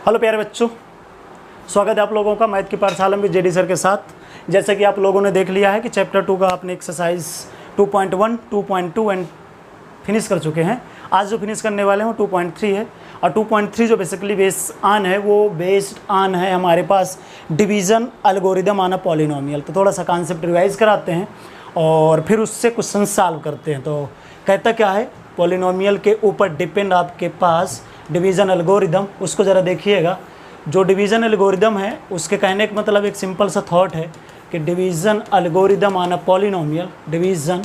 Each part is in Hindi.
हेलो प्यारे बच्चों, स्वागत है आप लोगों का मैथ की पाठशाला में जेडी सर के साथ। जैसे कि आप लोगों ने देख लिया है कि चैप्टर 2 का आपने एक्सरसाइज 2.1, 2.2 एंड फिनिश कर चुके हैं। आज जो फिनिश करने वाले हैं वो 2.3 है और 2.3 जो बेसिकली बेस्ड ऑन है हमारे पास division algorithm on a polynomial. तो थोड़ा सा कॉन्सेप्ट रिवाइज कराते हैं और फिर उससे क्वेश्चन सॉल्व करते हैं। तो कहता क्या है, पॉलिनोमियल के ऊपर डिपेंड आपके पास डिवीज़न एल्गोरिदम। उसको ज़रा देखिएगा, जो डिवीज़न एल्गोरिदम है उसके कहने का मतलब एक सिंपल सा थॉट है कि division algorithm on a polynomial, division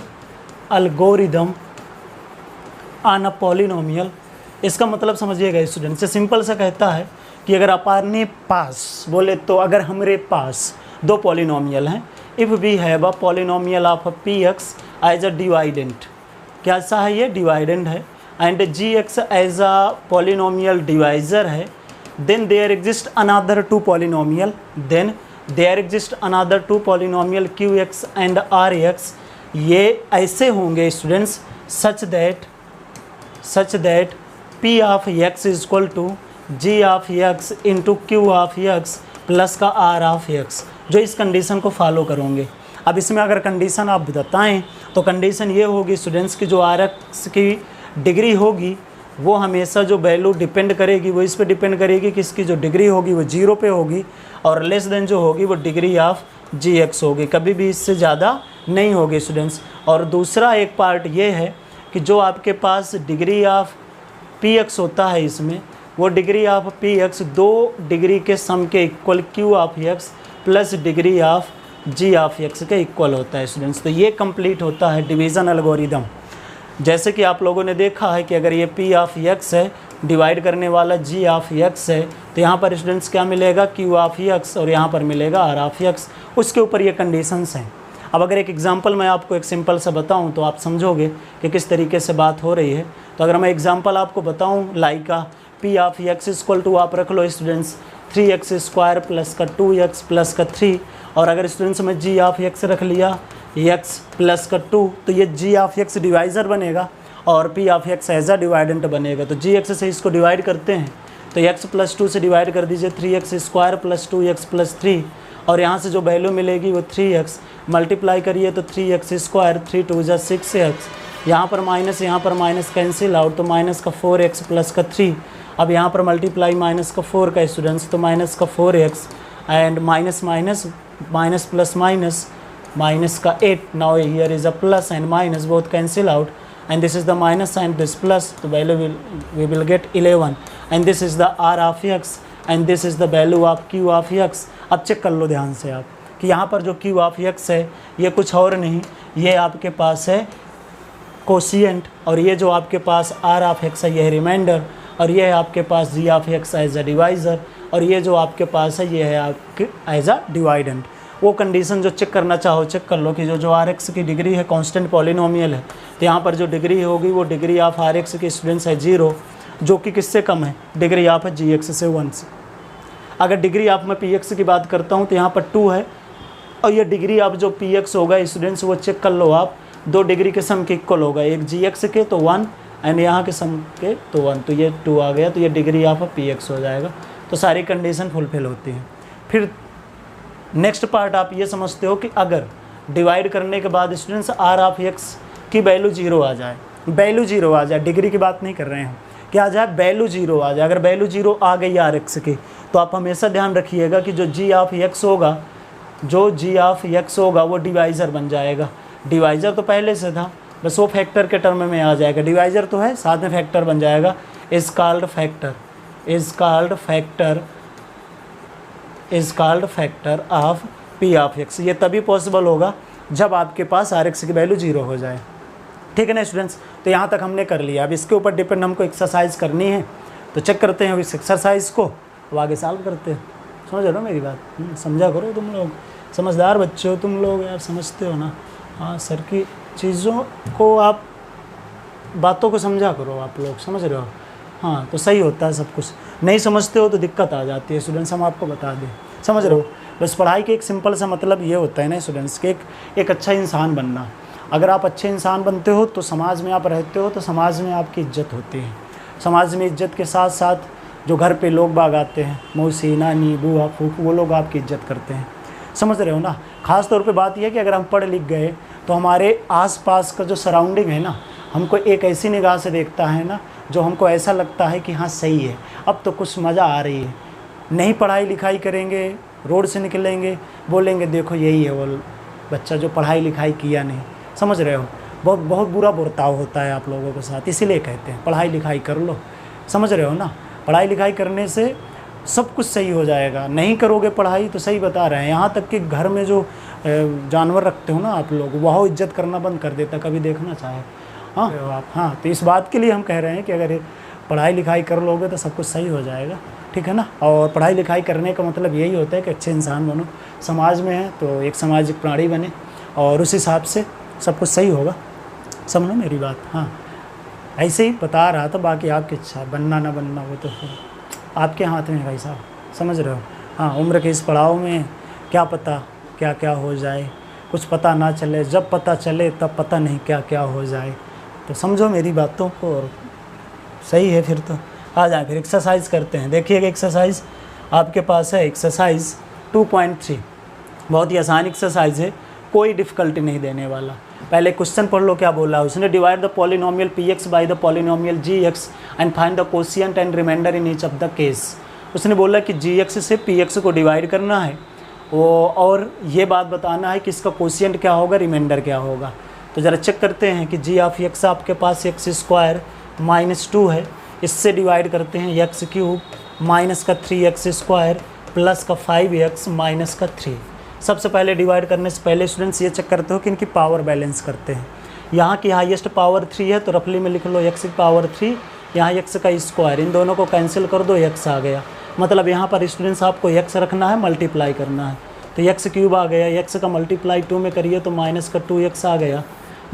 algorithm on a polynomial, इसका मतलब समझिएगा स्टूडेंट। से सिंपल सा कहता है कि अगर अपने पास बोले तो अगर हमारे पास दो पॉलिनोमियल हैं, if we have a polynomial of P X as a dividend, क्या सा है ये डिवाइडेंट है, and G X as a polynomial divisor है, then there exist another two polynomial, then there exist another two polynomial Q X and R X. ये ऐसे होंगे students such that P of X is equal to ji of X into Q of x plus का आर ऑफ एक्स, जो इस कंडीशन को फॉलो करोगे। अब इसमें अगर कंडीशन आप बताएं तो कंडीशन ये होगी स्टूडेंट्स की जो आर एक्स की डिग्री होगी वो हमेशा जो वैल्यू डिपेंड करेगी वो इस पे डिपेंड करेगी कि इसकी जो डिग्री होगी वो 0 पे होगी और लेस देन जो होगी वो डिग्री ऑफ जी एक्स होगी, कभी भी इससे ज़्यादा नहीं होगी स्टूडेंट्स। और दूसरा एक पार्ट ये है कि जो आपके पास डिग्री ऑफ पी एक्स होता है इसमें, वो degree of P X 2 degree के सम के equal Q of x plus degree of G of X के इक्वल होता है स्टूडेंट्स। तो ये कंप्लीट होता है डिवीज़न एल्गोरिदम। जैसे कि आप लोगों ने देखा है कि अगर ये पी ऑफ एक्स है, डिवाइड करने वाला जी ऑफ एक्स है, तो यहाँ पर स्टूडेंट्स क्या मिलेगा क्यू ऑफ एक्स और यहाँ पर मिलेगा आर ऑफ एक्स। उसके ऊपर ये कंडीशंस हैं। अब अगर एक एग्जांपल मैं आपको एक सिंपल सा बताऊँ तो आप समझोगे कि किस तरीके से बात हो रही है। तो अगर मैं एग्जाम्पल आपको बताऊँ like P of x equal to आप रख लो स्टूडेंट्स 3x² प्लस का 2x प्लस का 3, और अगर स्टूडेंट्स में जी ऑफ एक्स रख लिया x प्लस का 2, तो ये जी ऑफ एक्स डिवाइज़र बनेगा और P of X as a dividend बनेगा। तो जी एक्स से इसको डिवाइड करते हैं तो x प्लस 2 से डिवाइड कर दीजिए 3x² प्लस 2x प्लस 3, और यहाँ से जो वैल्यू मिलेगी वो 3x, मल्टीप्लाई करिए तो 3x², 3 2 जा 6x, यहाँ पर माइनस कैंसिल आउट, तो माइनस का 4x प्लस का 3। अब यहाँ पर मल्टीप्लाई माइनस का 4 का स्टूडेंट्स, तो माइनस का 4x and minus plus minus का 8। Now here is a plus and minus, both cancel out, and this is the minus and this plus, तो value we will get 11, and this is the R of x and this is the value of Q of X. अब चेक कर लो ध्यान से आप कि यहाँ पर जो क्यू ऑफ एक्स है ये कुछ और नहीं, ये आपके पास है कोशिएंट, और ये जो आपके पास आर ऑफ एक्स है ये है रिमाइंडर, और ये है आपके पास G of X as a divisor, और ये जो आपके पास है ये है आपके एज अ डिवाइडेंट। वो कंडीशन जो चेक करना चाहो चेक कर लो कि जो आर एक्स की डिग्री है कांस्टेंट पॉलिनोमियल है, तो यहाँ पर जो डिग्री होगी वो डिग्री ऑफ आर एक्स की स्टूडेंट्स है 0, जो कि किससे कम है, डिग्री ऑफ जी एक्स से 1 से। अगर डिग्री ऑफ मैं पी एक्स की बात करता हूँ तो यहाँ पर 2 है, और ये डिग्री ऑफ जो पी एक्स होगा स्टूडेंट्स वो चेक कर लो आप, 2 डिग्री के सम के इक्वल होगा, एक जी एक्स के तो 1 एंड यहाँ के सम के तो 1, तो ये 2 आ गया, तो ये डिग्री ऑफ पी एक्स हो जाएगा। तो सारी कंडीशन फुलफिल होती हैं। फिर नेक्स्ट पार्ट आप ये समझते हो कि अगर डिवाइड करने के बाद स्टूडेंट्स आर ऑफ एक्स की वैल्यू 0 आ जाए, वैल्यू 0 आ जाए, डिग्री की बात नहीं कर रहे हैं, क्या आ जाए वैल्यू 0 आ जाए। अगर वैल्यू 0 आ गई आर एक्स की, तो आप हमेशा ध्यान रखिएगा कि जो जी ऑफ एक्स होगा, जो जी ऑफ एक्स होगा वो डिवाइज़र बन जाएगा। डिवाइज़र तो पहले से था, बस वो फैक्टर के टर्म में आ जाएगा। डिवाइज़र तो है, साथ में फैक्टर बन जाएगा। Is called factor of P of x. ये तभी पॉसिबल होगा जब आपके पास आर एक्स की वैल्यू 0 हो जाए। ठीक है ना स्टूडेंट्स। तो यहाँ तक हमने कर लिया। अब इसके ऊपर डिपेंड हमको एक्सरसाइज करनी है, तो चेक करते हैं इस एक्सरसाइज को, अब आगे सॉल्व करते हैं। समझ रहे हो मेरी बात? समझा करो, तुम लोग समझदार बच्चे हो, तुम लोग यार समझते हो ना। हाँ, सर की चीज़ों को आप बातों को समझा करो, आप लोग समझ रहे हो। हाँ, तो सही होता है सब कुछ। नहीं समझते हो तो दिक्कत आ जाती है स्टूडेंट्स, हम आपको बता दें। समझ रहे हो? बस पढ़ाई के एक सिंपल सा मतलब ये होता है ना स्टूडेंट्स के, एक अच्छा इंसान बनना। अगर आप अच्छे इंसान बनते हो तो समाज में आप रहते हो, तो समाज में आपकी इज्जत होती है। समाज में इज्जत के साथ साथ जो घर पे लोग बाग आते हैं, मौसी, नानी, बुआ, फूफू, वो लोग आपकी इज्जत करते हैं। समझ रहे हो ना। ख़ास तौर पे बात यह है कि अगर हम पढ़ लिख गए तो हमारे आसपास का जो सराउंडिंग है ना, हमको एक ऐसी निगाह से देखता है ना, जो हमको ऐसा लगता है कि हाँ सही है, अब तो कुछ मज़ा आ रही है। नहीं पढ़ाई लिखाई करेंगे, रोड से निकलेंगे, बोलेंगे देखो यही है वो बच्चा जो पढ़ाई लिखाई किया नहीं। समझ रहे हो, बहुत बहुत बुरा बर्ताव होता है आप लोगों के साथ। इसीलिए कहते हैं पढ़ाई लिखाई कर लो। समझ रहे हो ना, पढ़ाई लिखाई करने से सब कुछ सही हो जाएगा। नहीं करोगे पढ़ाई तो सही बता रहे हैं, यहाँ तक कि घर में जो जानवर रखते हो ना आप लोग, वह इज्जत करना बंद कर देता, कभी देखना चाहे। हाँ आप, हाँ तो इस बात के लिए हम कह रहे हैं कि अगर पढ़ाई लिखाई कर लोगे तो सब कुछ सही हो जाएगा, ठीक है ना। और पढ़ाई लिखाई करने का मतलब यही होता है कि अच्छे इंसान बनो, समाज में है तो एक सामाजिक प्राणी बने, और उस हिसाब से सब कुछ सही होगा। समझो मेरी बात। हाँ ऐसे ही बता रहा था, बाकी आपकी इच्छा, बनना ना बनना वो तो फिर आपके हाथ में है भाई साहब। समझ रहे हो। हाँ उम्र के इस पड़ाव में क्या पता क्या क्या हो जाए, कुछ पता ना चले, जब पता चले तब पता नहीं क्या क्या हो जाए। तो समझो मेरी बातों को, और सही है फिर तो आ जाए। फिर एक्सरसाइज करते हैं। देखिएगा एक्सरसाइज आपके पास है, एक्सरसाइज 2.3, बहुत ही आसान एक्सरसाइज है, कोई डिफ़िकल्टी नहीं देने वाला। पहले क्वेश्चन पढ़ लो क्या बोला है उसने। Divide the polynomial px by the polynomial gx and find the quotient and remainder in each of the case. उसने बोला कि gx से px को डिवाइड करना है वो, और ये बात बताना है कि इसका कोशिएंट क्या होगा, रिमाइंडर क्या होगा। तो ज़रा चेक करते हैं कि g ऑफ x आपके पास x² -2 है, इससे डिवाइड करते हैं x³ माइनस का 3x² प्लस का 5x माइनस का 3। सबसे पहले डिवाइड करने से पहले स्टूडेंट्स ये चेक करते हो कि इनकी पावर बैलेंस करते हैं। यहाँ की हाईएस्ट पावर 3 है तो रफली में लिख लो x की पावर 3, यहाँ x का स्क्वायर, इन दोनों को कैंसिल कर दो, x आ गया। मतलब यहाँ पर स्टूडेंट्स आपको x रखना है, मल्टीप्लाई करना है, तो x³ आ गया। x का मल्टीप्लाई 2 में करिए तो माइनस का 2x आ गया।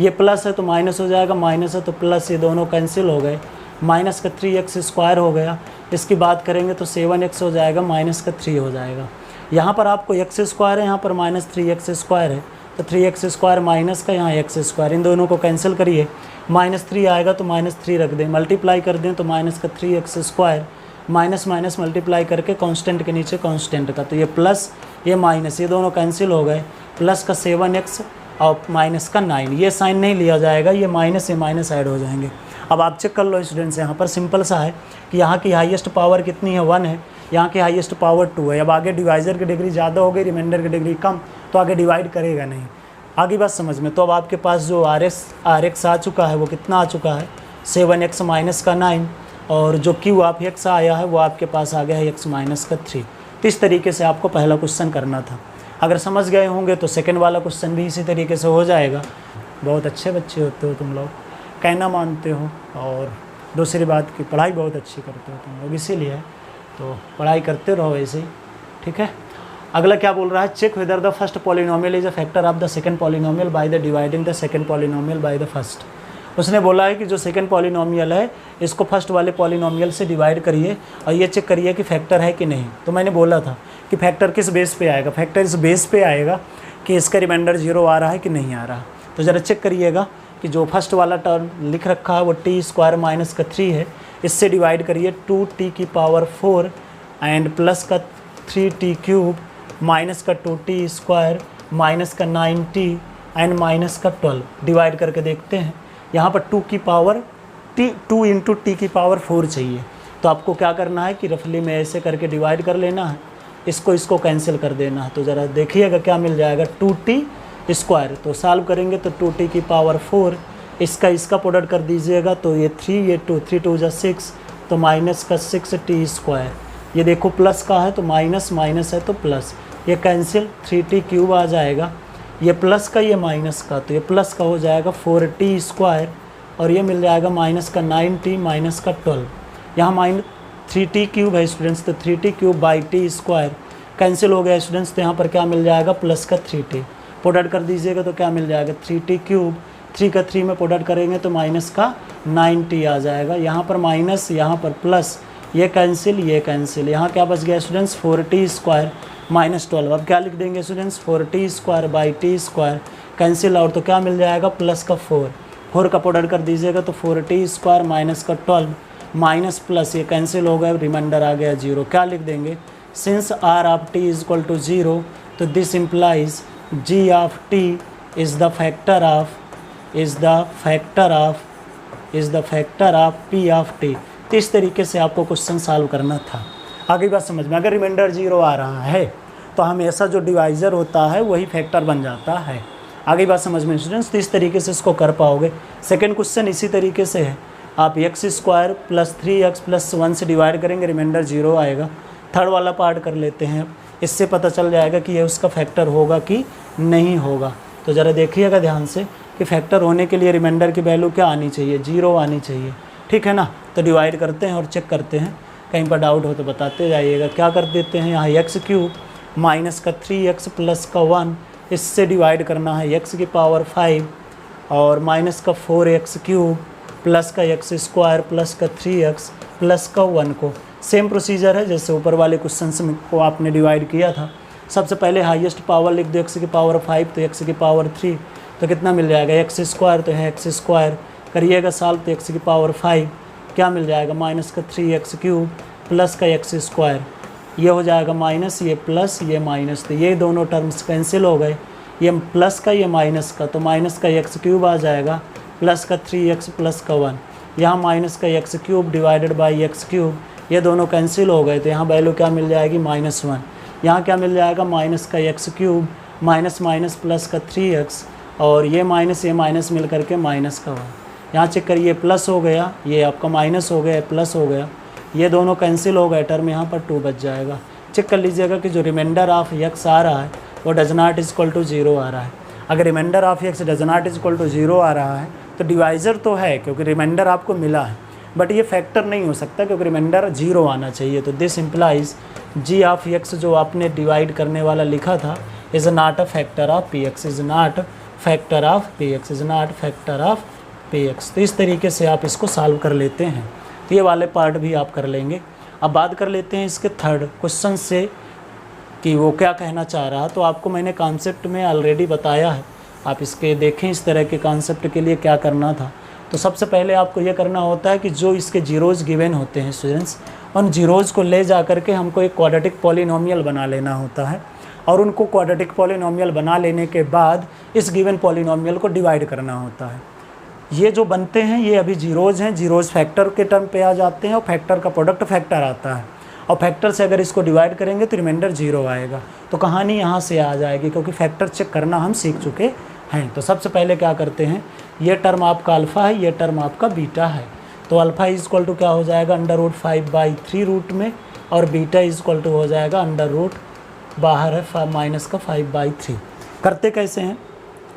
ये प्लस है तो माइनस हो जाएगा, माइनस है तो प्लस, ये दोनों कैंसिल हो गए। माइनस का 3x² हो गया। इसकी बात करेंगे तो 7x हो जाएगा, माइनस का 3 हो जाएगा। यहाँ पर आपको x² है, यहाँ पर माइनस 3x² है, तो 3x² माइनस का यहाँ x², इन दोनों को कैंसिल करिए। माइनस 3 आएगा तो माइनस 3 रख दें, मल्टीप्लाई कर दें तो माइनस का 3x², माइनस माइनस मल्टीप्लाई करके कांस्टेंट के नीचे कांस्टेंट का, तो ये प्लस ये माइनस, ये दोनों कैंसिल हो गए। प्लस का 7x और माइनस का 9, ये साइन नहीं लिया जाएगा, ये माइनस ऐड हो जाएंगे। अब आप चेक कर लो स्टूडेंट्स, यहाँ पर सिंपल सा है कि यहाँ की हाईएस्ट पावर कितनी है, 1 है, यहाँ की हाईएस्ट पावर 2 है। अब आगे डिवाइज़र की डिग्री ज़्यादा हो गई, रिमाइंडर की डिग्री कम, तो आगे डिवाइड करेगा नहीं। आगे बात समझ में। तो अब आपके पास जो आर एक्स आ चुका है वो कितना आ चुका है, 7x माइनस का 9, और जो क्यू ऑफ x आया है वो आपके पास आ गया है x माइनस का 3। तो इस तरीके से आपको पहला क्वेश्चन करना था। अगर समझ गए होंगे तो सेकेंड वाला क्वेश्चन भी इसी तरीके से हो जाएगा। बहुत अच्छे बच्चे होते हो तुम लोग, कहना मानते हो, और दूसरी बात की पढ़ाई बहुत अच्छी करते हो तुम लोग, इसीलिए तो पढ़ाई करते रहो ऐसे ही, ठीक है। अगला क्या बोल रहा है, check whether the first polynomial is a factor of the second polynomial by the dividing the second polynomial by the first. उसने बोला है कि जो सेकंड पॉलिनोमियल है इसको फर्स्ट वाले पॉलिनोमियल से डिवाइड करिए और ये चेक करिए कि फैक्टर है कि नहीं। तो मैंने बोला था कि फैक्टर किस बेस पे आएगा, फैक्टर इस बेस पे आएगा कि इसका रिमाइंडर 0 आ रहा है कि नहीं आ रहा। तो ज़रा चेक करिएगा कि जो फर्स्ट वाला टर्म लिख रखा है वो t² माइनस का 3 है, इससे डिवाइड करिए 2t की पावर 4 एंड प्लस का 3t³ माइनस का 2t² माइनस का 9t एंड माइनस का 12। डिवाइड करके देखते हैं, यहाँ पर 2 की पावर 2 इंटू टी की पावर 4 चाहिए। तो आपको क्या करना है कि रफली में ऐसे करके डिवाइड कर लेना है, इसको कैंसिल कर देना है। तो ज़रा देखिएगा क्या मिल जाएगा, 2t²। तो सॉल्व करेंगे तो 2t की पावर 4, इसका प्रोडक्ट कर दीजिएगा तो ये 3, ये 2, 3 2 जा 6, तो माइनस का 6t²। ये देखो प्लस का है तो माइनस, माइनस है तो प्लस, ये कैंसिल, 3t³ आ जाएगा। ये प्लस का, ये माइनस का, तो ये प्लस का हो जाएगा 4t², और ये मिल जाएगा माइनस का 9t माइनस का 12। यहाँ 3t³ है स्टूडेंट्स, तो 3t³ बाई t² कैंसिल हो गया स्टूडेंट्स। तो यहाँ पर क्या मिल जाएगा, प्लस का 3t। प्रोडक्ट कर दीजिएगा तो क्या मिल जाएगा, 3t³, 3 का 3 में प्रोडक्ट करेंगे तो माइनस का 9t आ जाएगा। यहाँ पर माइनस, यहाँ पर प्लस, ये कैंसिल, ये कैंसिल। यहाँ क्या बच गया स्टूडेंट्स, 4t² माइनस 12। अब क्या लिख देंगे students, 4t² by t² cancel out, तो क्या मिल जाएगा, प्लस का 4 का प्रोडक्ट कर दीजिएगा तो 4t² माइनस का 12 माइनस प्लस ये कैंसिल हो गया, रिमाइंडर आ गया 0। क्या लिख देंगे, since R of T is equal to 0 तो this implies ji of T is the factor of P of T. तो इस तरीके से आपको क्वेश्चन सॉल्व करना था। आगे बात समझ में, अगर रिमाइंडर 0 आ रहा है तो हमेशा जो डिवाइज़र होता है वही फैक्टर बन जाता है। आगे बात समझ में स्टूडेंट्स, तो इस तरीके से इसको कर पाओगे। सेकंड क्वेश्चन इसी तरीके से है, आप x square plus 3x plus 1 से डिवाइड करेंगे, रिमाइंडर 0 आएगा। थर्ड वाला पार्ट कर लेते हैं, इससे पता चल जाएगा कि ये उसका फैक्टर होगा कि नहीं होगा। तो ज़रा देखिएगा ध्यान से कि फैक्टर होने के लिए रिमाइंडर की वैल्यू क्या आनी चाहिए, 0 आनी चाहिए, ठीक है ना। तो डिवाइड करते हैं और चेक करते हैं, कहीं पर डाउट हो तो बताते जाइएगा। क्या कर देते हैं, यहाँ x³ माइनस का 3x प्लस का 1, इससे डिवाइड करना है x की पावर 5 और माइनस का 4x³ प्लस का x² प्लस का 3x प्लस का 1 को। सेम प्रोसीजर है जैसे ऊपर वाले क्वेश्चन को आपने डिवाइड किया था। सबसे पहले हाईएस्ट पावर लिख दो, x की पावर 5 तो x की पावर 3, तो कितना मिल जाएगा, x² तो है x², करिएगा सॉल्व तो x की पावर 5 क्या मिल जाएगा, माइनस का 3x³ प्लस का x², ये हो जाएगा माइनस, ये प्लस, ये माइनस, तो ये दोनों टर्म्स कैंसिल हो गए, ये प्लस का ये माइनस का, तो माइनस का x³ आ जाएगा प्लस का 3x प्लस का 1, यहाँ माइनस का x³ डिवाइडेड बाई x³, ये दोनों कैंसिल हो गए, तो यहाँ वैल्यू क्या मिल जाएगी, -1। यहाँ क्या मिल जाएगा, माइनस का x³ माइनस माइनस प्लस का 3x और ये माइनस मिल करके माइनस का 1। यहाँ चेक करिए, प्लस हो गया, ये आपका माइनस हो गया, प्लस हो गया, ये दोनों कैंसिल हो गए, टर्म यहाँ पर 2 बच जाएगा। चेक कर लीजिएगा कि जो रिमाइंडर ऑफ x आ रहा है वो does not is equal to 0 आ रहा है। अगर remainder of x does not is equal to 0 आ रहा है तो डिवाइज़र तो है क्योंकि रिमाइंडर आपको मिला है, बट ये फैक्टर नहीं हो सकता क्योंकि रिमाइंडर 0 आना चाहिए। तो this implies ji of x जो आपने डिवाइड करने वाला लिखा था is not a factor of px, is not factor of px, is not factor of px। तो इस तरीके से आप इसको सॉल्व कर लेते हैं। तो ये वाले पार्ट भी आप कर लेंगे। अब बात कर लेते हैं इसके थर्ड क्वेश्चन से कि वो क्या कहना चाह रहा। तो आपको मैंने कॉन्सेप्ट में ऑलरेडी बताया है, आप इसके देखें इस तरह के कॉन्सेप्ट के लिए क्या करना था। तो सबसे पहले आपको ये करना होता है कि जो इसके जीरोज़ गिवन होते हैं स्टूडेंट्स, उन जीरोज़ को ले जा कर के हमको एक क्वाड्रेटिक पॉलिनोमियल बना लेना होता है और उनको क्वाड्रेटिक पॉलिनोमियल बना लेने के बाद इस गिवन पॉलिनोमियल को डिवाइड करना होता है। ये जो बनते हैं ये अभी जीरोज़ हैं, जीरोज़ फैक्टर के टर्म पे आ जाते हैं और फैक्टर का प्रोडक्ट फैक्टर आता है और फैक्टर से अगर इसको डिवाइड करेंगे तो रिमाइंडर 0 आएगा। तो कहानी यहाँ से आ जाएगी क्योंकि फैक्टर चेक करना हम सीख चुके हैं। तो सबसे पहले क्या करते हैं, ये टर्म आपका अल्फ़ा है, ये टर्म आपका बीटा है। तो अल्फ़ा इज इक्वल टू क्या हो जाएगा, √5/3 रूट में, और बीटा इज इक्वल टू हो जाएगा √ बाहर है माइनस का 5/3। करते कैसे हैं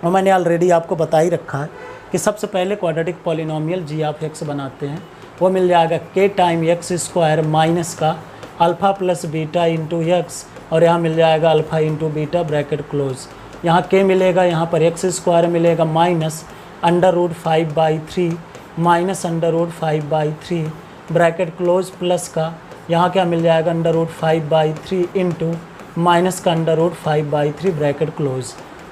और मैंने ऑलरेडी आपको बता ही रखा है कि सबसे पहले quadratic polynomial g of x बनाते हैं। वो मिल जाएगा k टाइम x² माइनस का alpha plus beta into x, और यहाँ मिल जाएगा alpha into beta bracket close. यहाँ k मिलेगा, यहाँ पर x² मिलेगा minus √5/3 minus √5/3 bracket close plus का यहाँ क्या मिल जाएगा √5/3 इंटू माइनस का √5/3 ब्रैकेट क्लोज।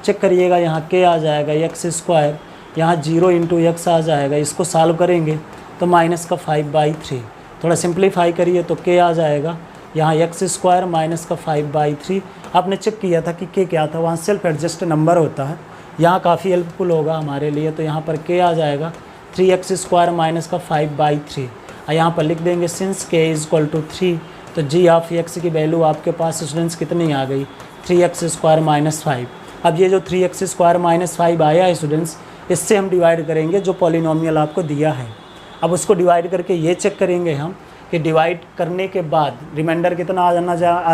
चेक करिएगा, यहाँ k आ जाएगा x², यहाँ 0 इंटू x आ जाएगा, इसको सॉल्व करेंगे तो माइनस का 5/3। थोड़ा सिंप्लीफाई करिए तो k आ जाएगा, यहाँ x² माइनस का 5/3। आपने चेक किया था कि k क्या था, वहाँ सेल्फ एडजस्ट नंबर होता है, यहाँ काफ़ी हेल्पफुल होगा हमारे लिए। तो यहाँ पर k आ जाएगा 3x² माइनस का 5/3, और यहाँ पर लिख देंगे since k is equal to 3, तो g ऑफ x की वैल्यू आपके पास स्टूडेंट्स कितनी आ गई, 3x² माइनस 5। अब ये जो 3x² माइनस 5 आया है स्टूडेंट्स, इससे हम डिवाइड करेंगे जो पॉलिनोमियल आपको दिया है। अब उसको डिवाइड करके ये चेक करेंगे हम कि डिवाइड करने के बाद रिमाइंडर कितना आ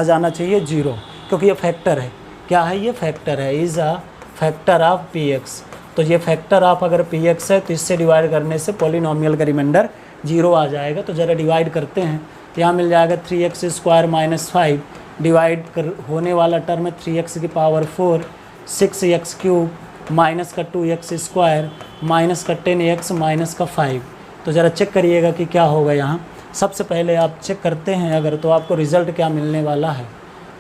जाना चाहिए, 0, क्योंकि ये फैक्टर है। क्या है, ये फैक्टर है, is a factor of px। तो ये फैक्टर ऑफ अगर px है तो इससे डिवाइड करने से पॉलिनोमियल का रिमाइंडर 0 आ जाएगा। तो ज़रा डिवाइड करते हैं, तो यहाँ मिल जाएगा 3x² माइनस 5, डिवाइड होने वाला टर्म है 3x की पावर 4, 6x³ माइनस का 2x² माइनस का 10x माइनस का 5। तो ज़रा चेक करिएगा कि क्या होगा। यहाँ सबसे पहले आप चेक करते हैं अगर, तो आपको रिज़ल्ट क्या मिलने वाला है।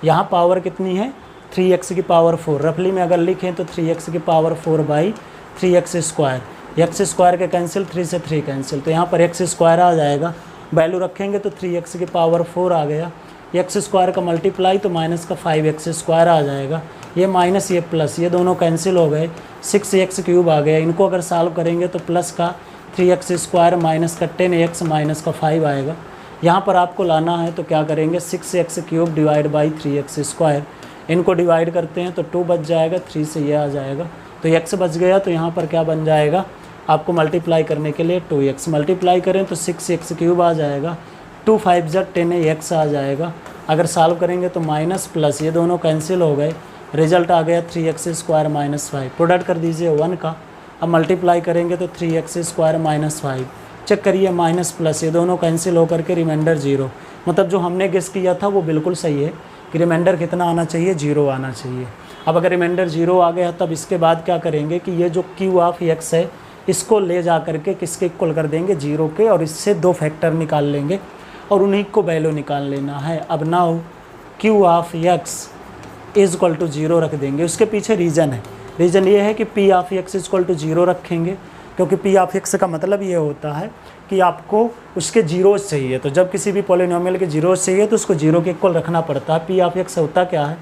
यहाँ पावर कितनी है, 3x की पावर 4, रफली में अगर लिखें तो 3x की पावर 4/3x²। x² के कैंसिल, 3 से 3 कैंसिल, तो यहाँ पर x² आ जाएगा वैल्यू रखेंगे तो 3x की पावर 4 आ गया, एक्स स्क्वायर का मल्टीप्लाई तो माइनस का 5x स्क्वायर आ जाएगा, ये माइनस ये प्लस, ये दोनों कैंसिल हो गए, 6x क्यूब आ गया। इनको अगर सॉल्व करेंगे तो प्लस का 3x स्क्वायर माइनस का 10x माइनस का 5 आएगा। यहाँ पर आपको लाना है तो क्या करेंगे, 6x cube divide by 3x square, इनको डिवाइड करते हैं तो 2 बच जाएगा, 3 से ये आ जाएगा, तो x बच गया। तो यहाँ पर क्या बन जाएगा, आपको मल्टीप्लाई करने के लिए 2x मल्टीप्लाई करें तो 6x क्यूब आ जाएगा, 2 5 ज़ा 10x आ जाएगा। अगर सॉल्व करेंगे तो माइनस प्लस ये दोनों कैंसिल हो गए, रिजल्ट आ गया 3x स्क्वायर माइनस 5। प्रोडक्ट कर दीजिए 1 का, अब मल्टीप्लाई करेंगे तो 3x स्क्वायर माइनस 5। चेक करिए माइनस प्लस ये दोनों कैंसिल होकर के रिमाइंडर 0, मतलब जो हमने गेस किया था वो बिल्कुल सही है कि रिमाइंडर कितना आना चाहिए, 0 आना चाहिए। अब अगर रिमाइंडर 0 आ गया तब इसके बाद क्या करेंगे कि ये जो क्यू ऑफ x है इसको ले जा करके किसके इक्वल कर देंगे, 0 के, और इससे 2 फैक्टर निकाल लेंगे और उन्हीं को वैल्यू निकाल लेना है। अब now q of x is equal to 0 रख देंगे। उसके पीछे रीज़न है, रीज़न ये है कि p of x is equal to 0 रखेंगे, क्योंकि p ऑफ x का मतलब ये होता है कि आपको उसके जीरोस चाहिए। तो जब किसी भी पॉलिनोमियल के जीरोस चाहिए तो उसको 0 के इक्वल रखना पड़ता है। p ऑफ x होता क्या है,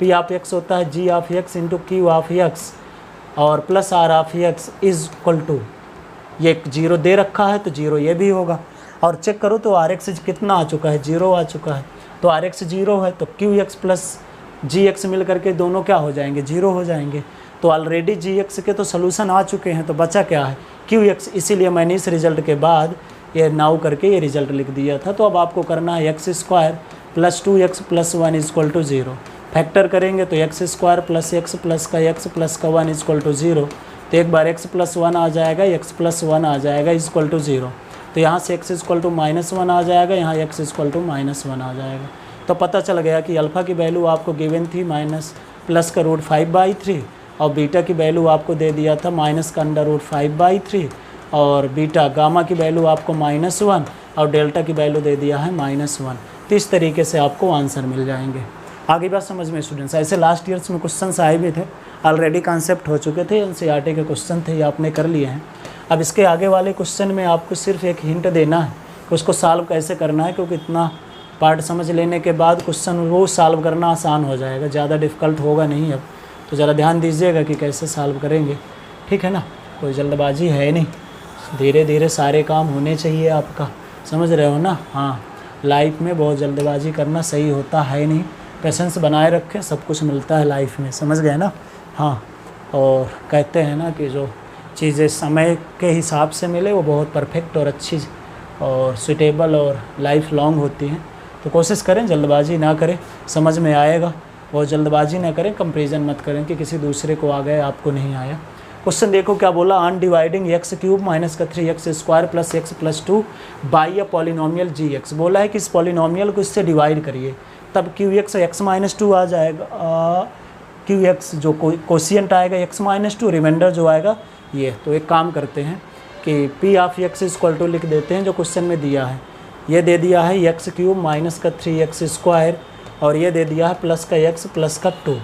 p ऑफ x होता है g of x into q of x और plus r of x is equal to, ये 0 दे रखा है तो 0 ये भी होगा। और चेक करो तो rx कितना आ चुका है, 0 आ चुका है, तो rx 0 है तो qx प्लस gx मिल करके दोनों क्या हो जाएंगे, 0 हो जाएंगे। तो ऑलरेडी gx के तो सोल्यूशन आ चुके हैं, तो बचा क्या है, qx। इसीलिए मैंने इस रिजल्ट के बाद ये नाउ करके ये रिजल्ट लिख दिया था। तो अब आपको करना है x square plus 2x plus 1 is equal to 0। Factor करेंगे तो x square plus x plus का 1 इज इक्वल टू 0। तो एक बार x प्लस 1 आ जाएगा, x प्लस 1 आ जाएगा इज इक्वल टू 0। तो यहाँ से x इक्वल टू माइनस 1 आ जाएगा, यहाँ x इक्वल टू माइनस 1 आ जाएगा। तो पता चल गया कि अल्फ़ा की वैल्यू आपको गिवन थी माइनस प्लस का रूट 5/3 और बीटा की वैल्यू आपको दे दिया था माइनस का अंडर रूट 5/3 और बीटा गामा की वैल्यू आपको -1 और डेल्टा की वैल्यू दे दिया है -1। तो इस तरीके से आपको आंसर मिल जाएंगे। आगे बात समझ में स्टूडेंट्स, ऐसे लास्ट ईयर्स में क्वेश्चंस आए भी थे, ऑलरेडी कॉन्सेप्ट हो चुके थे, एनसीईआरटी के क्वेश्चन थे, ये आपने कर लिए हैं। अब इसके आगे वाले क्वेश्चन में आपको सिर्फ एक हिंट देना है कि उसको सॉल्व कैसे करना है, क्योंकि इतना पार्ट समझ लेने के बाद क्वेश्चन वो सॉल्व करना आसान हो जाएगा, ज़्यादा डिफ़िकल्ट होगा नहीं। अब तो ज़रा ध्यान दीजिएगा कि कैसे सॉल्व करेंगे, ठीक है ना। कोई जल्दबाजी है नहीं, धीरे धीरे सारे काम होने चाहिए आपका, समझ रहे हो ना। हाँ, लाइफ में बहुत जल्दबाजी करना सही होता है नहीं, पेशेंस बनाए रखें, सब कुछ मिलता है लाइफ में, समझ गए ना। हाँ, और कहते हैं ना कि जो चीज़ें समय के हिसाब से मिले वो बहुत परफेक्ट और अच्छी और सुटेबल और लाइफ लॉन्ग होती हैं। तो कोशिश करें, जल्दबाजी ना करें, समझ में आएगा। बहुत जल्दबाजी ना करें, कंपैरिजन मत करें कि किसी दूसरे को आ गए आपको नहीं आया। क्वेश्चन देखो क्या बोला, on dividing x cube minus का 3x square plus x plus 2 by a polynomial gx। बोला है कि इस पॉलिनोमियल को इससे डिवाइड करिए, तब qx x माइनस 2 आ जाएगा। qx जो कोशियंट आएगा x माइनस 2, रिमाइंडर जो आएगा ये। तो एक काम करते हैं कि p of x equal to लिख देते हैं जो क्वेश्चन में दिया है। ये दे दिया है x क्यूब माइनस का 3x स्क्वायर और ये दे दिया है प्लस का x प्लस का 2।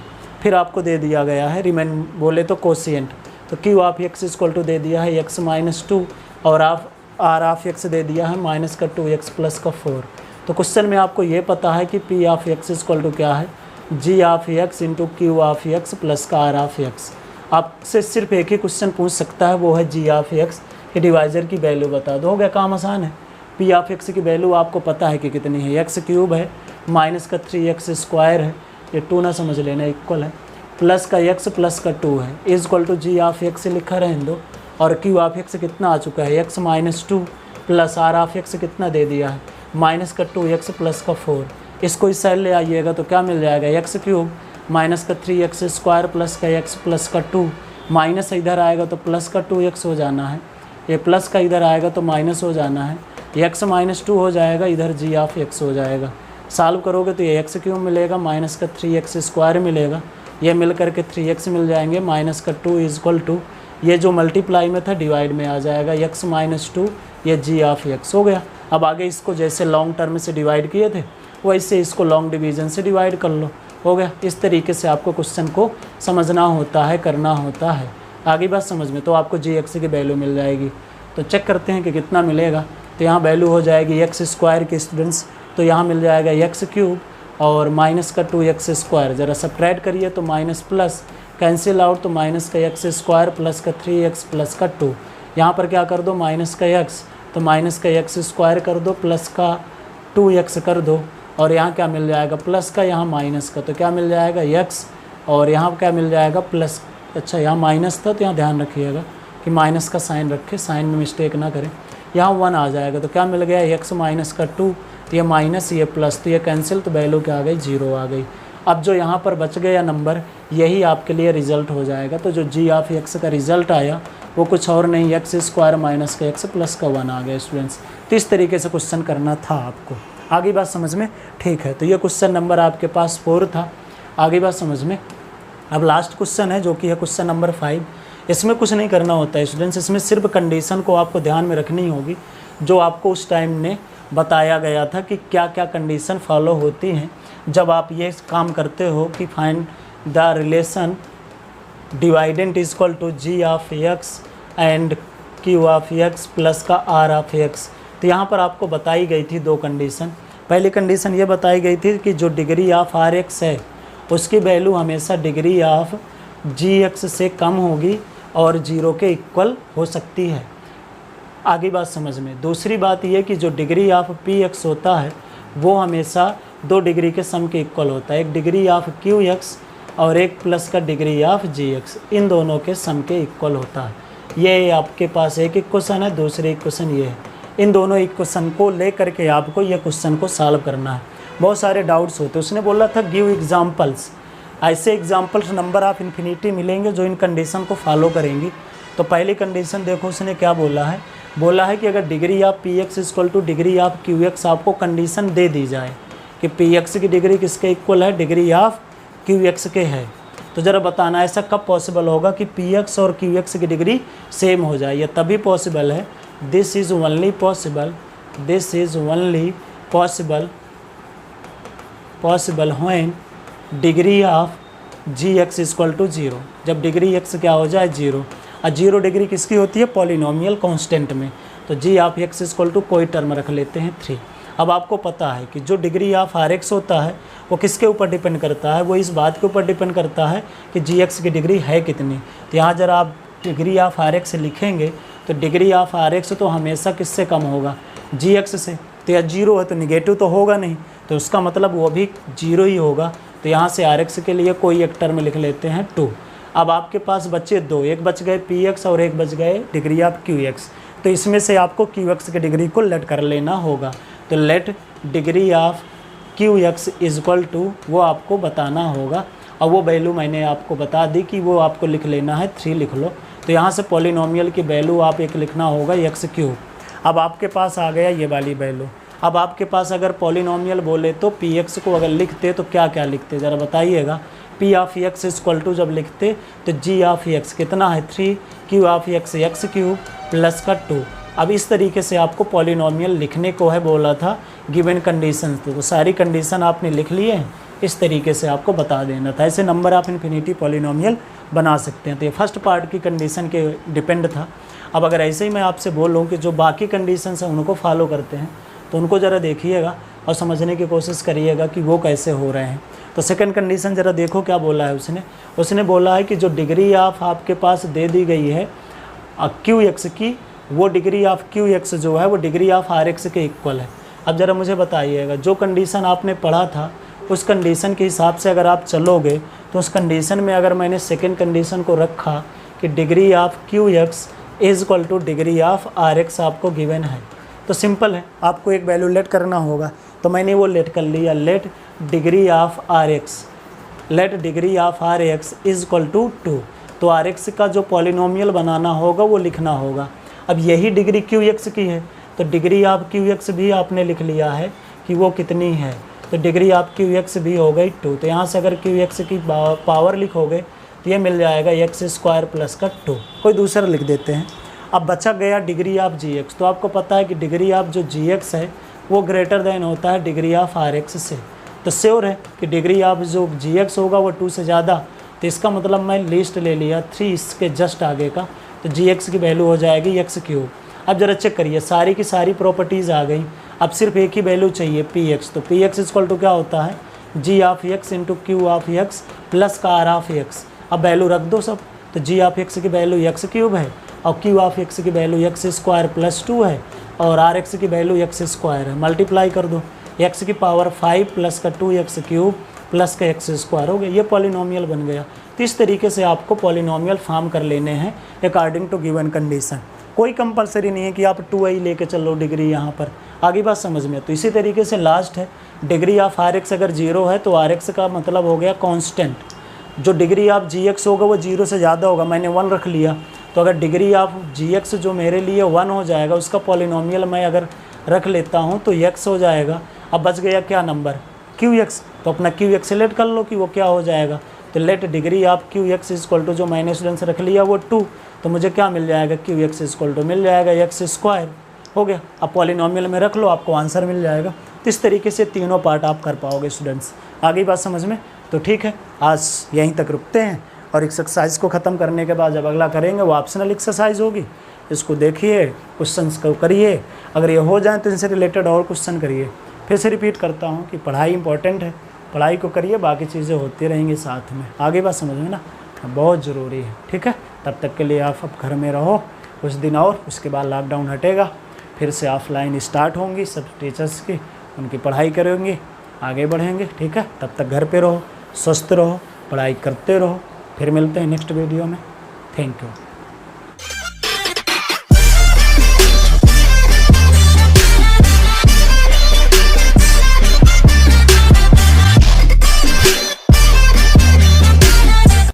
फिर आपको दे दिया गया है रिमाइंड बोले तो कोशियंट, तो q of x equal to दे दिया है x माइनस 2 और आप r ऑफ x दे दिया है माइनस का 2x प्लस का 4। तो क्वेश्चन में आपको ये पता है कि p of x equal to क्या है, g of x into q of x plus का r ऑफ x। आपसे सिर्फ एक ही क्वेश्चन पूछ सकता है, वो है g ऑफ x के डिवाइज़र की वैल्यू बता दो, हो गया, काम आसान है। p ऑफ x की वैल्यू आपको पता है कि कितनी है, x क्यूब है माइनस का 3x स्क्वायर है, ये 2 ना समझ लेना, इक्वल है, प्लस का x प्लस का 2 है, is equal to g of x लिखा रहने दो। और q ऑफ x कितना आ चुका है, x minus 2 plus r of x कितना दे दिया है, माइनस का 2x प्लस का 4। इसको इस साइड ले आइएगा तो क्या मिल जाएगा, x क्यूब माइनस का 3x स्क्वायर प्लस का x प्लस का 2, माइनस इधर आएगा तो प्लस का 2x हो जाना है, ये प्लस का इधर आएगा तो माइनस हो जाना है, x माइनस 2 हो जाएगा, इधर g ऑफ x हो जाएगा। सॉल्व करोगे तो ये x क्यूब मिलेगा माइनस का 3x स्क्वायर मिलेगा, ये मिल करके 3x मिल जाएंगे, माइनस का 2 इज इक्वल टू ये जो मल्टीप्लाई में था डिवाइड में आ जाएगा, x माइनस 2 ये g ऑफ x हो गया। अब आगे इसको जैसे लॉन्ग टर्म से डिवाइड किए थे वैसे इसको लॉन्ग डिवीज़न से डिवाइड कर लो, हो गया। इस तरीके से आपको क्वेश्चन को समझना होता है, करना होता है। आगे बात समझ में, तो आपको gx की वैल्यू मिल जाएगी। तो चेक करते हैं कि कितना मिलेगा। तो यहाँ वैल्यू हो जाएगी एक्स स्क्वायर की स्टूडेंट्स, तो यहाँ मिल जाएगा एक्स क्यूब और माइनस का 2x स्क्वायर, ज़रा सब्ट्रैक्ट करिए तो माइनस प्लस कैंसिल आउट, तो माइनस का एक्स स्क्वायर प्लस का 3x प्लस का 2, यहाँ पर क्या कर दो माइनस का x, तो माइनस का एक्स स्क्वायर कर दो प्लस का 2x कर दो, और यहाँ क्या मिल जाएगा प्लस का, यहाँ माइनस का, तो क्या मिल जाएगा x, और यहाँ क्या मिल जाएगा प्लस। अच्छा यहाँ माइनस था तो यहाँ ध्यान रखिएगा कि माइनस का साइन रखें, साइन में मिस्टेक ना करें। यहाँ 1 आ जाएगा, तो क्या मिल गया x माइनस का 2, ये माइनस ये प्लस, तो ये कैंसिल, तो वैल्यू क्या आ गई 0 आ गई। अब जो यहाँ पर बच गया नंबर यही आपके लिए रिज़ल्ट हो जाएगा। तो जो जी ऑफ एक्स का रिज़ल्ट आया वो कुछ और नहीं, एक्स स्क्वायर माइनस का एक्स प्लस का 1 आ गया स्टूडेंट्स। तो इस तरीके से क्वेश्चन करना था आपको। आगे बात समझ में ठीक है। तो ये क्वेश्चन नंबर आपके पास 4 था। आगे बात समझ में। अब लास्ट क्वेश्चन है जो कि है क्वेश्चन नंबर 5। इसमें कुछ नहीं करना होता है स्टूडेंट्स, इसमें सिर्फ कंडीशन को आपको ध्यान में रखनी होगी जो आपको उस टाइम ने बताया गया था कि क्या क्या कंडीशन फॉलो होती हैं जब आप ये काम करते हो कि find the relation dividend is equal to ji of x and q of x plus का आर ऑफ एक्स। तो यहाँ पर आपको बताई गई थी 2 कंडीशन। पहली कंडीशन ये बताई गई थी कि जो डिग्री ऑफ आर एक्स है उसकी वैल्यू हमेशा डिग्री ऑफ जी एक्स से कम होगी और 0 के इक्वल हो सकती है। आगे बात समझ में। दूसरी बात यह कि जो डिग्री ऑफ पी एक्स होता है वो हमेशा 2 डिग्री के सम के इक्वल होता है, एक डिग्री ऑफ क्यू एक्स और एक प्लस का डिग्री ऑफ जी एक्स, इन दोनों के सम के इक्वल होता है। ये आपके पास एक इक्वेशन है, दूसरे इक्वेशन ये है। इन दोनों इक्वेशन को ले करके आपको ये क्वेश्चन को सॉल्व करना है। बहुत सारे डाउट्स होते हैं। उसने बोला था गिव एग्जाम्पल्स, ऐसे एग्जाम्पल्स नंबर ऑफ इन्फिनिटी मिलेंगे जो इन कंडीशन को फॉलो करेंगी। तो पहली कंडीशन देखो उसने क्या बोला है कि अगर degree of P X equal to degree of q x आपको कंडीशन दे दी जाए कि पी एक्स की डिग्री किसके इक्वल है, डिग्री ऑफ क्यू एक्स के है, तो ज़रा बताना ऐसा कब पॉसिबल होगा कि पी एक्स और क्यू एक्स की डिग्री सेम हो जाए। यह तभी पॉसिबल है, this is only possible when degree of g x equal to 0, जब डिग्री एक्स क्या हो जाए 0। और 0 डिग्री किसकी होती है, पॉलिनोमियल कांस्टेंट में। तो जी ऑफ एक्स इक्वल टू कोई टर्म रख लेते हैं 3। अब आपको पता है कि जो डिग्री ऑफ आर एक्स होता है वो किसके ऊपर डिपेंड करता है, वो इस बात के ऊपर डिपेंड करता है कि जी एक्स की डिग्री है कितनी। तो यहाँ जरा आप डिग्री ऑफ आर एक्स लिखेंगे तो डिग्री ऑफ आर एक्स तो हमेशा किससे कम होगा, जी एक्स से। तो यह 0 है तो निगेटिव तो होगा नहीं, तो उसका मतलब वो भी 0 ही होगा। तो यहाँ से आर एक्स के लिए कोई एक टर्म लिख लेते हैं 2। अब आपके पास बचे 2, एक बच गए पी एक्स और एक बच गए डिग्री ऑफ क्यू एक्स। तो इसमें से आपको क्यू एक्स की डिग्री को लेट कर लेना होगा। तो let degree of q x is equal to वो आपको बताना होगा, और वो वैल्यू मैंने आपको बता दी कि वो आपको लिख लेना है 3 लिख लो। तो यहाँ से पॉलिनोमियल की वैल्यू आप एक लिखना होगा एक्स क्यूब। अब आपके पास आ गया ये वाली वैल्यू। अब आपके पास अगर पॉलिनोमियल बोले तो पी एक्स को अगर लिखते तो क्या क्या लिखते ज़रा बताइएगा। P of x equal to जब लिखते तो जी ऑफ एक्स कितना है 3, q of x x cube plus का 2। अब इस तरीके से आपको पॉलिनोमियल लिखने को है बोला था गिवन कंडीशन। तो सारी कंडीशन आपने लिख लिए हैं, इस तरीके से आपको बता देना था। ऐसे नंबर ऑफ इन्फिनिटी पॉलिनोमियल बना सकते हैं। तो ये फर्स्ट पार्ट की कंडीशन के डिपेंड था। अब अगर ऐसे ही मैं आपसे बोलूँ कि जो बाकी कंडीशन हैं उनको फॉलो करते हैं तो उनको ज़रा देखिएगा और समझने की कोशिश करिएगा कि वो कैसे हो रहे हैं। तो सेकंड कंडीशन ज़रा देखो क्या बोला है उसने बोला है कि जो डिग्री ऑफ आपके पास दे दी गई है क्यू एक्स की, वो डिग्री ऑफ क्यू एक्स जो है वो डिग्री ऑफ आर एक्स के इक्वल है। अब ज़रा मुझे बताइएगा जो कंडीशन आपने पढ़ा था उस कंडीशन के हिसाब से अगर आप चलोगे तो उस कंडीशन में अगर मैंने सेकेंड कंडीशन को रखा कि degree of q x is equal to degree of r x आपको गिवन है, तो सिंपल है, आपको एक वैल्यू लेट करना होगा। तो मैंने वो लेट कर लिया, let degree of r x is equal to 2। तो आर एक्स का जो पॉलिनोमियल बनाना होगा वो लिखना होगा। अब यही डिग्री क्यू एक्स की है तो डिग्री ऑफ क्यू एक्स भी आपने लिख लिया है कि वो कितनी है। तो डिग्री ऑफ क्यू एक्स भी हो गई 2। तो यहाँ से अगर क्यू एक्स की पावर लिखोगे तो ये मिल जाएगा एक्स स्क्वायर प्लस का 2। कोई दूसरा लिख देते हैं। अब बचा गया डिग्री ऑफ जी एक्स। तो आपको पता है कि डिग्री ऑफ जो जी एक्स है वो ग्रेटर देन होता है डिग्री ऑफ आर एक्स से। तो श्योर है कि डिग्री ऑफ जो जी एक्स होगा वो 2 से ज़्यादा। तो इसका मतलब मैं लिस्ट ले लिया 3 इसके जस्ट आगे का, तो जी एक्स की वैल्यू हो जाएगी एक्स क्यूब। अब जरा चेक करिए, सारी की सारी प्रॉपर्टीज़ आ गई। अब सिर्फ एक ही वैल्यू चाहिए पी एक्स। तो पी एक्स इक्वल टू क्या होता है, G of X into Q of x plus का आर ऑफ एक्स। अब वैल्यू रख दो सब। तो जी ऑफ एक्स की वैल्यू एक्स क्यूब है और क्यू ऑफ एक्स की वैल्यू एक्स स्क्वायर प्लस 2 है और आर एक्स की वैल्यू एक्स स्क्वायर है। मल्टीप्लाई कर दो, एक्स की पावर 5 प्लस का 2x क्यूब प्लस का एक्स स्क्वायर हो गया, ये पॉलिनोमियल बन गया। तो इस तरीके से आपको पॉलिनोमियल फॉर्म कर लेने हैं अकॉर्डिंग टू गिवन कंडीशन। कोई कंपलसरी नहीं है कि आप 2i लेके चलो डिग्री यहाँ पर, आगे बात समझ में। तो इसी तरीके से लास्ट है, डिग्री ऑफ आर एक्स अगर 0 है तो आर एक्स का मतलब हो गया कांस्टेंट। जो डिग्री ऑफ जी एक्स होगा वो 0 से ज़्यादा होगा, मैंने 1 रख लिया। तो अगर डिग्री ऑफ जी एक्स जो मेरे लिए 1 हो जाएगा, उसका पॉलिनोमियल मैं अगर रख लेता हूँ तो x हो जाएगा। अब बच गया क्या नंबर, क्यू एक्स। तो अपना क्यू एक्स सेलेक्ट कर लो कि वो क्या हो जाएगा। तो let degree of q x equal to जो मैंने स्टूडेंट्स रख लिया वो 2, तो मुझे क्या मिल जाएगा, क्यू एक्स इक्वल टू मिल जाएगा एक्स स्क्वायर, हो गया। अब पॉलिनोमियल में रख लो, आपको आंसर मिल जाएगा। तो इस तरीके से तीनों पार्ट आप कर पाओगे स्टूडेंट्स, आगे बात समझ में। तो ठीक है, आज यहीं तक रुकते हैं और एक्सरसाइज को ख़त्म करने के बाद जब अगला करेंगे वो ऑप्शनल एक्सरसाइज होगी। इसको देखिए, क्वेश्चंस को करिए, अगर ये हो जाए तो इनसे रिलेटेड और क्वेश्चन करिए। फिर से रिपीट करता हूँ कि पढ़ाई इंपॉर्टेंट है, पढ़ाई को करिए, बाकी चीज़ें होती रहेंगी साथ में। आगे बात समझ में ना, बहुत ज़रूरी है। ठीक है, तब तक के लिए आप अब घर में रहो कुछ दिन और, उसके बाद लॉकडाउन हटेगा, फिर से ऑफलाइन स्टार्ट होंगी सब टीचर्स की, उनकी पढ़ाई करेंगे, आगे बढ़ेंगे। ठीक है, तब तक घर पे रहो, स्वस्थ रहो, पढ़ाई करते रहो। फिर मिलते हैं नेक्स्ट वीडियो में। Thank you.